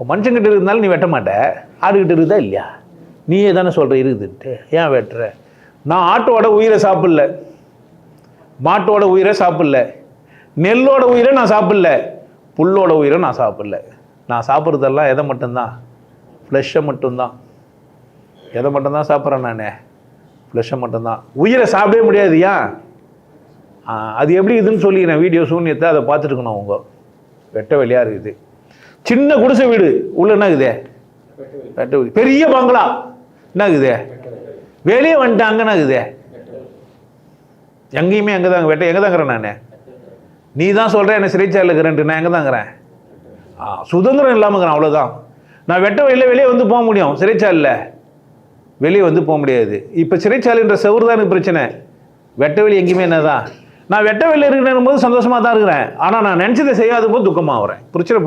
இப்போ மனுஷங்கிட்ட இருந்தாலும் நீ வெட்ட மாட்ட, ஆடுகிட்ட இருக்குதா இல்லையா? நீயே தானே சொல்கிற இருக்குதுன்ட்டு. ஏன் வெட்டுற? நான் ஆட்டோட உயிரை சாப்பிடல, மாட்டோட உயிரை சாப்பிடல, நெல்லோட உயிரை நான் சாப்பிடல, புல்லோட உயிரை நான் சாப்பிடல. நான் சாப்பிட்றதெல்லாம் எதை மட்டும்தான்? ஃப்ளெஷ்ஷை மட்டும்தான். எதை மட்டும்தான் சாப்பிட்றேன் நான்? ஃப்ளெஷ்ஷை மட்டும்தான். உயிரை சாப்பிடவே முடியாது. ஏன்? அது எப்படி இதுன்னு சொல்லி நான் வீடியோ சூன்யத்தை அதை பார்த்துட்டுக்கணும். அவங்க வெட்ட வெளியாக இருக்குது. சின்ன குடிசை வீடு உள்ள என்ன இருக்குது? வெட்ட வெளி. பெரிய பங்களா என்ன இருக்குது? வெளியே வந்துட்டாங்கன்னா இருக்குது. எங்கேயுமே எங்கே தாங்க வெட்ட, எங்கே தாங்கிறேன் நான்? நீ தான் சொல்கிறேன் என்ன சிறைச்சாலையில் இருக்கிறேன்ட்டு. நான் எங்கே தாங்கிறேன்? சுதந்திரம் இல்லாமங்கிறேன், அவ்வளோதான். நான் வெட்ட வெளியில் வெளியே வந்து போக முடியும், சிறைச்சாலையில் வெளியே வந்து போக முடியாது. இப்போ சிறைச்சாலைன்ற செவரு தான் எனக்கு பிரச்சனை. வெட்ட வெளி எங்கேயுமே என்ன தான். நான் வெட்ட வெளியில் இருக்கிறேன் போது சந்தோஷமாக தான் இருக்கிறேன். ஆனால் நான் நினச்சதை செய்யாத போது துக்கமாக வரேன். பிரச்சனை